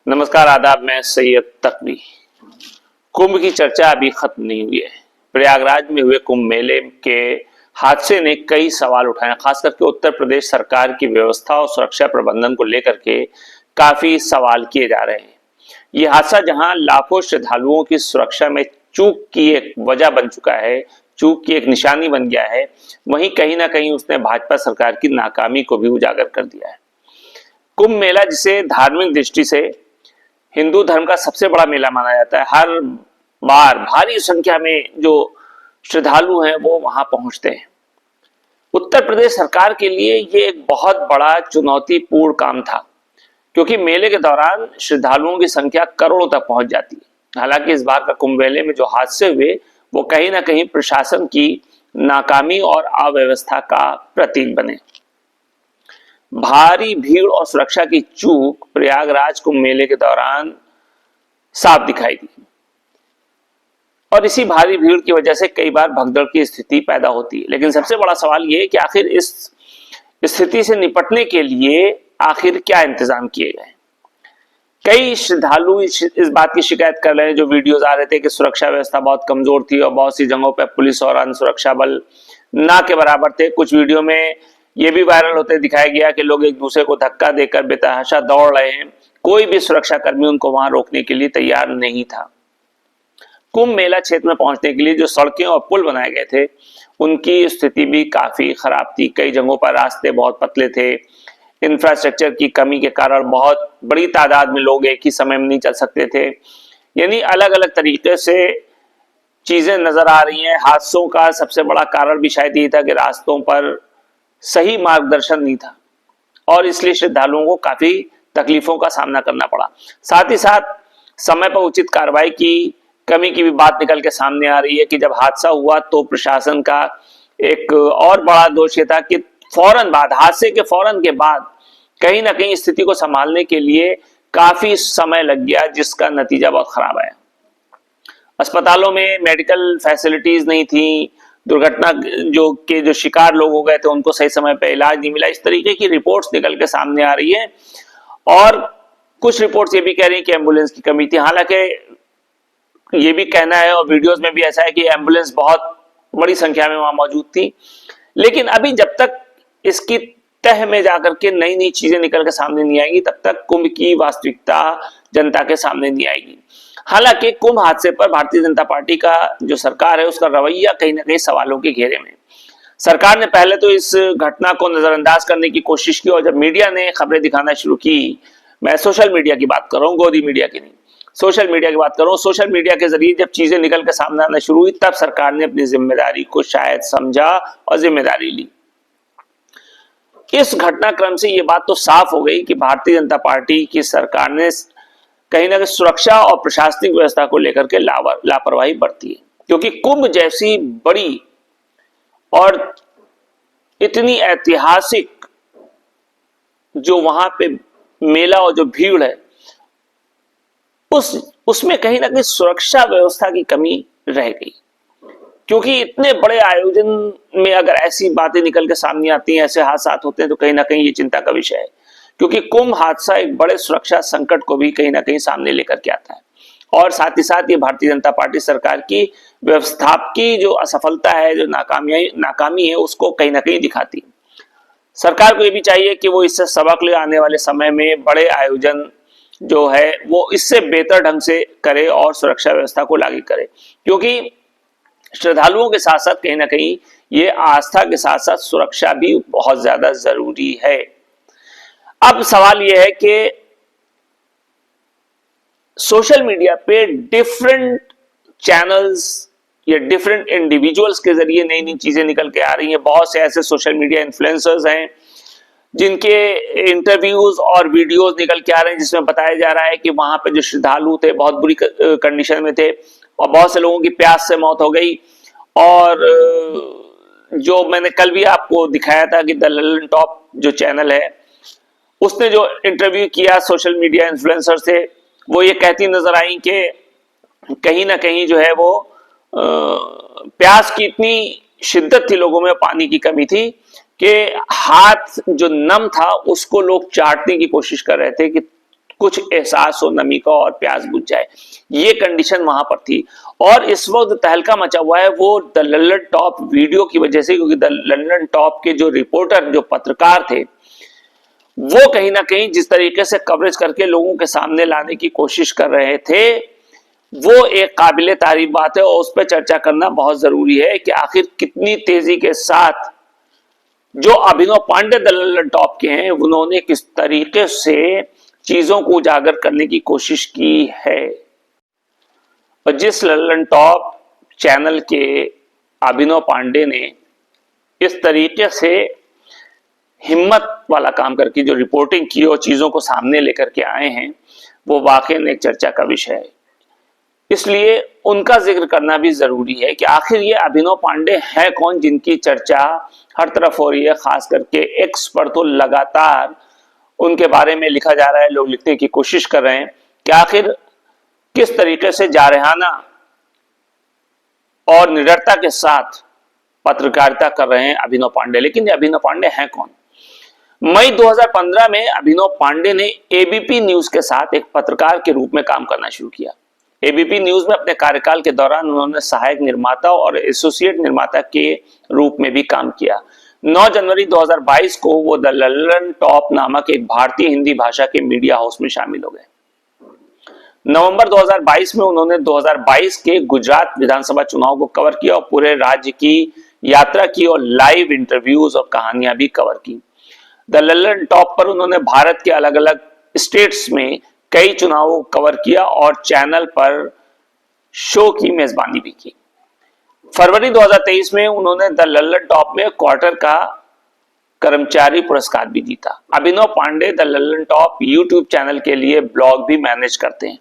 नमस्कार, आदाब। मैं सैयद तकवी। कुंभ की चर्चा अभी खत्म नहीं हुई है। प्रयागराज में हुए कुंभ मेले के हादसे ने कई सवाल उठाए, खास करके उत्तर प्रदेश सरकार की व्यवस्था और सुरक्षा प्रबंधन को लेकर के काफी सवाल किए जा रहे हैं। ये हादसा जहां लाखों श्रद्धालुओं की सुरक्षा में चूक की एक वजह बन चुका है, चूक की एक निशानी बन गया है, वहीं कहीं ना कहीं उसने भाजपा सरकार की नाकामी को भी उजागर कर दिया है। कुंभ मेला, जिसे धार्मिक दृष्टि से हिंदू धर्म का सबसे बड़ा मेला माना जाता है, हर बार भारी संख्या में जो श्रद्धालु हैं वो वहां पहुंचते हैं। उत्तर प्रदेश सरकार के लिए ये एक बहुत बड़ा चुनौतीपूर्ण काम था, क्योंकि मेले के दौरान श्रद्धालुओं की संख्या करोड़ों तक पहुंच जाती है। हालांकि इस बार का कुंभ मेले में जो हादसे हुए वो कहीं ना कहीं प्रशासन की नाकामी और अव्यवस्था का प्रतीक बने। भारी भीड़ और सुरक्षा की चूक प्रयागराज कुंभ मेले के दौरान साफ दिखाई दी, और इसी भारी भीड़ की वजह से कई बार भगदड़ की स्थिति पैदा होती है। लेकिन सबसे बड़ा सवाल यह है कि आखिर इस स्थिति से निपटने के लिए आखिर क्या इंतजाम किए गए। कई श्रद्धालु इस बात की शिकायत कर रहे हैं, जो वीडियोज आ रहे थे, कि सुरक्षा व्यवस्था बहुत कमजोर थी और बहुत सी जगहों पर पुलिस और अन्य सुरक्षा बल ना के बराबर थे। कुछ वीडियो में ये भी वायरल होते दिखाया गया कि लोग एक दूसरे को धक्का देकर बेतहाशा दौड़ रहे हैं। कोई भी सुरक्षा कर्मी उनको वहां रोकने के लिए तैयार नहीं था। कुंभ मेला क्षेत्र में पहुंचने के लिए जो सड़कें और पुल बनाए गए थे, उनकी स्थिति भी काफी खराब थी। कई जगहों पर रास्ते बहुत पतले थे। इंफ्रास्ट्रक्चर की कमी के कारण बहुत बड़ी तादाद में लोग एक ही समय में नहीं चल सकते थे। यानी अलग अलग तरीके से चीजें नजर आ रही हैं। हादसों का सबसे बड़ा कारण भी शायद यही था कि रास्तों पर सही मार्गदर्शन नहीं था, और इसलिए श्रद्धालुओं को काफी तकलीफों का सामना करना पड़ा। साथ ही साथ समय पर उचित कार्रवाई की कमी की भी बात निकल के सामने आ रही है कि जब हादसा हुआ तो प्रशासन का एक और बड़ा दोष ये था कि फौरन बाद, हादसे के फौरन के बाद कहीं ना कहीं स्थिति को संभालने के लिए काफी समय लग गया, जिसका नतीजा बहुत खराब आया। अस्पतालों में मेडिकल फैसिलिटीज नहीं थी। दुर्घटना जो शिकार लोग हो गए थे उनको सही समय पर इलाज नहीं मिला। इस तरीके की रिपोर्ट्स निकल के सामने आ रही है, और कुछ रिपोर्ट्स ये भी कह रही है कि एम्बुलेंस की कमी थी। हालांकि ये भी कहना है, और वीडियोस में भी ऐसा है, कि एम्बुलेंस बहुत बड़ी संख्या में वहां मौजूद थी। लेकिन अभी जब तक इसकी तह में जाकर के नई नई चीजें निकल के सामने नहीं आएंगी, तब तक कुंभ की वास्तविकता जनता के सामने नहीं आएगी। हालांकि कुंभ हादसे पर भारतीय जनता पार्टी का जो सरकार है, उसका रवैया कहीं ना कहीं सवालों के घेरे में। सरकार ने पहले तो इस घटना को नजरअंदाज करने की कोशिश की, और जब मीडिया ने खबरें दिखाना शुरू की, मैं सोशल मीडिया की बात कर रहा हूँ, गोदी मीडिया की नहीं, सोशल मीडिया की बात कर रहा हूँ, सोशल मीडिया के जरिए जब चीजें निकल के सामने आना शुरू हुई, तब सरकार ने अपनी जिम्मेदारी को शायद समझा और जिम्मेदारी ली। इस घटनाक्रम से ये बात तो साफ हो गई कि भारतीय जनता पार्टी की सरकार ने कहीं ना कहीं सुरक्षा और प्रशासनिक व्यवस्था को लेकर के लापरवाही बरती है। क्योंकि कुंभ जैसी बड़ी और इतनी ऐतिहासिक जो वहां पे मेला और जो भीड़ है, उसमें कहीं ना कहीं सुरक्षा व्यवस्था की कमी रह गई। क्योंकि इतने बड़े आयोजन में अगर ऐसी बातें निकल के सामने आती हैं, ऐसे हादसा होते हैं, तो कहीं ना कहीं ये चिंता का विषय है। क्योंकि कुंभ हादसा एक बड़े सुरक्षा संकट को भी कहीं ना कहीं सामने लेकर के आता है, और साथ ही साथ ये भारतीय जनता पार्टी सरकार की व्यवस्था की जो असफलता है, जो नाकामी है, उसको कहीं ना कहीं दिखाती है। सरकार को ये भी चाहिए कि वो इससे सबक ले आने वाले समय में बड़े आयोजन जो है वो इससे बेहतर ढंग से करे और सुरक्षा व्यवस्था को लागू करे। क्योंकि श्रद्धालुओं के साथ साथ कहीं ना कहीं ये आस्था के साथ साथ सुरक्षा भी बहुत ज्यादा जरूरी है। अब सवाल यह है कि सोशल मीडिया पे डिफरेंट चैनल्स या डिफरेंट इंडिविजुअल्स के जरिए नई नई चीजें निकल के आ रही हैं। बहुत से ऐसे सोशल मीडिया इन्फ्लुएंसर्स हैं जिनके इंटरव्यूज और वीडियोस निकल के आ रहे हैं, जिसमें बताया जा रहा है कि वहां पे जो श्रद्धालु थे बहुत बुरी कंडीशन में थे, और बहुत से लोगों की प्यास से मौत हो गई। और जो मैंने कल भी आपको दिखाया था कि द ललन टॉप जो चैनल है, उसने जो इंटरव्यू किया सोशल मीडिया इन्फ्लुएंसर से, वो ये कहती नजर आई कि कहीं ना कहीं जो है वो प्यास की इतनी शिद्दत थी लोगों में, पानी की कमी थी, कि हाथ जो नम था उसको लोग चाटने की कोशिश कर रहे थे कि कुछ एहसास हो नमी का और प्यास बुझ जाए, ये कंडीशन वहां पर थी। और इस वक्त तहलका मचा हुआ है वो द लंदन टॉप वीडियो की वजह से, क्योंकि द लंदन टॉप के जो रिपोर्टर, जो पत्रकार थे, वो कहीं ना कहीं जिस तरीके से कवरेज करके लोगों के सामने लाने की कोशिश कर रहे थे, वो एक काबिले तारीफ बात है और उस पर चर्चा करना बहुत जरूरी है कि आखिर कितनी तेजी के साथ जो अभिनव पांडे द लंदन टॉप के हैं, उन्होंने किस तरीके से चीजों को उजागर करने की कोशिश की है। और जिस लंदन टॉप चैनल के अभिनव पांडे ने इस तरीके से हिम्मत वाला काम करके जो रिपोर्टिंग की और चीजों को सामने लेकर के आए हैं, वो वाकई में एक चर्चा का विषय है। इसलिए उनका जिक्र करना भी जरूरी है कि आखिर ये अभिनव पांडे है कौन, जिनकी चर्चा हर तरफ हो रही है। खास करके एक्स पर तो लगातार उनके बारे में लिखा जा रहा है, लोग लिखने की कोशिश कर रहे हैं कि आखिर किस तरीके से जारहाना और निडरता के साथ पत्रकारिता कर रहे हैं अभिनव पांडे। लेकिन ये अभिनव पांडे हैं कौन? मई 2015 में अभिनव पांडे ने एबीपी न्यूज के साथ एक पत्रकार के रूप में काम करना शुरू किया। एबीपी न्यूज में अपने कार्यकाल के दौरान उन्होंने सहायक निर्माता और एसोसिएट निर्माता के रूप में भी काम किया। 9 जनवरी 2022 को वो द लंदन टॉप नामक एक भारतीय हिंदी भाषा के मीडिया हाउस में शामिल हो गए। नवंबर 2022 में उन्होंने 2022 के गुजरात विधानसभा चुनाव को कवर किया और पूरे राज्य की यात्रा की और लाइव इंटरव्यूज और कहानियां भी कवर की। द लंदन टॉप पर उन्होंने भारत के अलग अलग स्टेट्स में कई चुनावों को कवर किया और चैनल पर शो की मेजबानी भी की। फरवरी 2023 में उन्होंने द लंदन टॉप में क्वार्टर का कर्मचारी पुरस्कार भी जीता। Abhinav Pandey the London top YouTube channel के लिए ब्लॉग भी मैनेज करते हैं।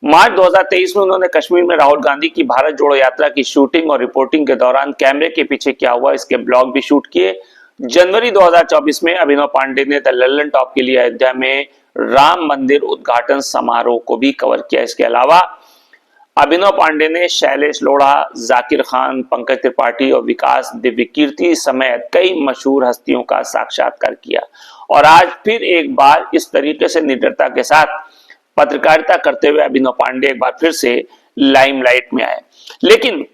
मार्च 2023 में उन्होंने कश्मीर में राहुल गांधी की भारत जोड़ो यात्रा की शूटिंग और रिपोर्टिंग के दौरान कैमरे के पीछे क्या हुआ इसके ब्लॉग भी शूट किए। जनवरी 2024 में अभिनव पांडे ने द लंदन टॉप के लिए अयोध्या में राम मंदिर उद्घाटन समारोह को भी कवर किया। इसके अलावा अभिनव पांडे ने शैलेश लोढ़ा, जाकिर खान, पंकज त्रिपाठी और विकास दिव्यकीर्ति समेत कई मशहूर हस्तियों का साक्षात्कार किया। और आज फिर एक बार इस तरीके से निडरता के साथ पत्रकारिता करते हुए अभिनव पांडे एक बार फिर से लाइमलाइट में आए। लेकिन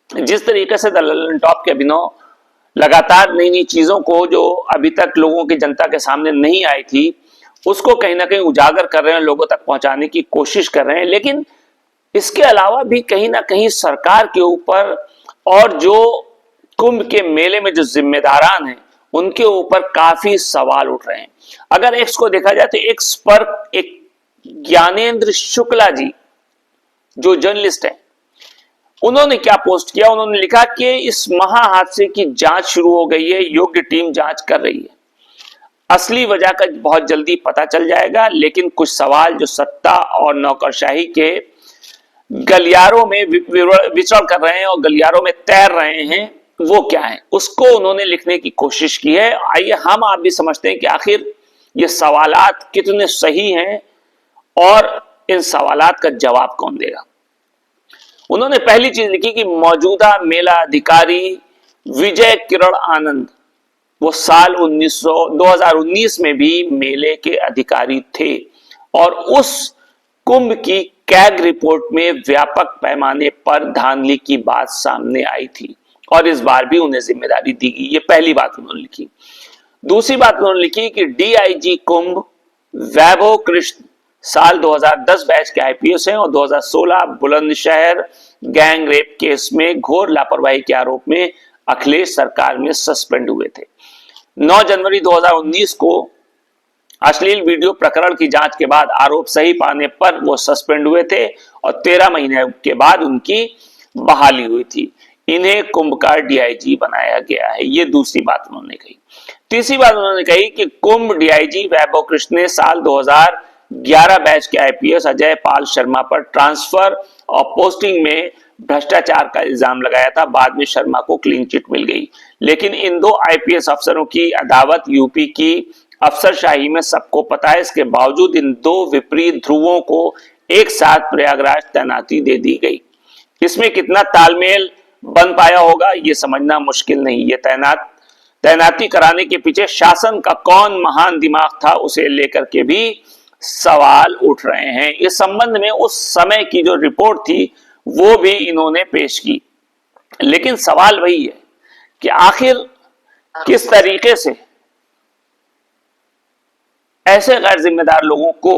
जिस तरीके से द लंदन टॉप के अभिनव लगातार नई नई चीजों को जो अभी तक लोगों की जनता के सामने नहीं आई थी, उसको कहीं ना कहीं उजागर कर रहे हैं, लोगों तक पहुंचाने की कोशिश कर रहे हैं। लेकिन इसके अलावा भी कहीं ना कहीं सरकार के ऊपर और जो कुंभ के मेले में जो जिम्मेदारान हैं, उनके ऊपर काफी सवाल उठ रहे हैं। अगर एक्स को देखा जाए तो एक्स पर एक ज्ञानेंद्र शुक्ला जी जो जर्नलिस्ट हैं, उन्होंने क्या पोस्ट किया? उन्होंने लिखा कि इस महा हादसे की जांच शुरू हो गई है, योग्य टीम जांच कर रही है, असली वजह का बहुत जल्दी पता चल जाएगा। लेकिन कुछ सवाल जो सत्ता और नौकरशाही के गलियारों में विचरण कर रहे हैं और गलियारों में तैर रहे हैं, वो क्या है, उसको उन्होंने लिखने की कोशिश की है। आइए हम आप भी समझते हैं कि आखिर ये सवालात कितने सही हैं और इन सवालात का जवाब कौन देगा। उन्होंने पहली चीज लिखी कि मौजूदा मेला अधिकारी विजय किरण आनंद, वो साल 2019 में भी मेले के अधिकारी थे और उस कुंभ की कैग रिपोर्ट में व्यापक पैमाने पर धांधली की बात सामने आई थी और इस बार भी उन्हें जिम्मेदारी दी गई। ये पहली बात उन्होंने लिखी। दूसरी बात उन्होंने लिखी कि डीआईजी कुंभ वैभव कृष्ण साल 2010 बैच के आईपीएस हैं और 2016 बुलंदशहर गैंग रेप केस में घोर लापरवाही के आरोप में अखिलेश सरकार में सस्पेंड हुए थे। 9 जनवरी 2019 को अश्लील वीडियो प्रकरण की जांच के बाद आरोप सही पाने पर वो सस्पेंड हुए थे और 13 महीने के बाद उनकी बहाली हुई थी। इन्हें कुंभ का डीआईजी बनाया गया है। ये दूसरी बात उन्होंने कही। तीसरी बात उन्होंने कही कि कुंभ डीआईजी वैभव कृष्ण ने साल 2011 बैच के आईपीएस अजय पाल शर्मा पर ट्रांसफर और पोस्टिंग में भ्रष्टाचार का इल्जाम लगाया था। बाद में शर्मा को क्लीन चिट मिल गई। लेकिन इन दो आईपीएस अफसरों की अदावत यूपी की अफसरशाही में सबको पता है। इसके बावजूद इन दो विपरीत ध्रुवों को एक साथ प्रयागराज तैनाती दे दी गई। इसमें कितना तालमेल बन पाया होगा ये समझना मुश्किल नहीं। ये तैनाती कराने के पीछे शासन का कौन महान दिमाग था, उसे लेकर के भी सवाल उठ रहे हैं। इस संबंध में उस समय की जो रिपोर्ट थी वो भी इन्होंने पेश की, लेकिन सवाल वही है कि आखिर किस तरीके से ऐसे गैर जिम्मेदार लोगों को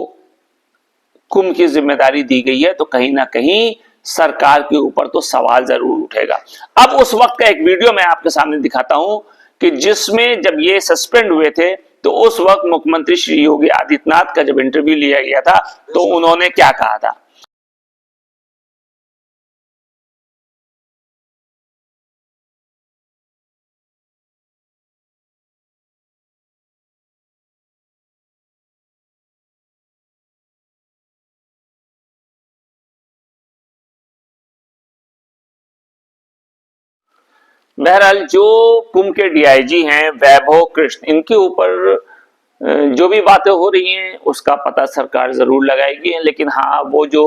कुंभ की जिम्मेदारी दी गई है, तो कहीं ना कहीं सरकार के ऊपर तो सवाल जरूर उठेगा। अब उस वक्त का एक वीडियो मैं आपके सामने दिखाता हूं कि जिसमें जब ये सस्पेंड हुए थे तो उस वक्त मुख्यमंत्री श्री योगी आदित्यनाथ का जब इंटरव्यू लिया गया था तो उन्होंने क्या कहा था। बहरहाल जो कुंभ के डीआईजी हैं वैभव कृष्ण, इनके ऊपर जो भी बातें हो रही हैं उसका पता सरकार जरूर लगाएगी, लेकिन हाँ वो जो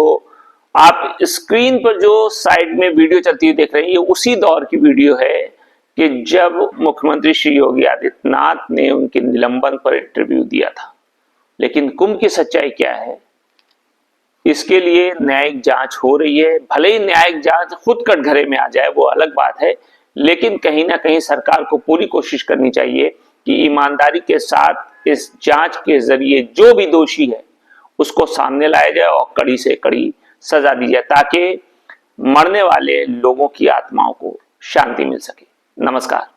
आप स्क्रीन पर जो साइड में वीडियो चलती हुई देख रहे हैं ये उसी दौर की वीडियो है कि जब मुख्यमंत्री श्री योगी आदित्यनाथ ने उनके निलंबन पर इंटरव्यू दिया था। लेकिन कुंभ की सच्चाई क्या है, इसके लिए न्यायिक जांच हो रही है। भले ही न्यायिक जांच खुद कटघरे में आ जाए वो अलग बात है, लेकिन कहीं ना कहीं सरकार को पूरी कोशिश करनी चाहिए कि ईमानदारी के साथ इस जांच के जरिए जो भी दोषी है उसको सामने लाया जाए और कड़ी से कड़ी सजा दी जाए, ताकि मरने वाले लोगों की आत्माओं को शांति मिल सके। नमस्कार।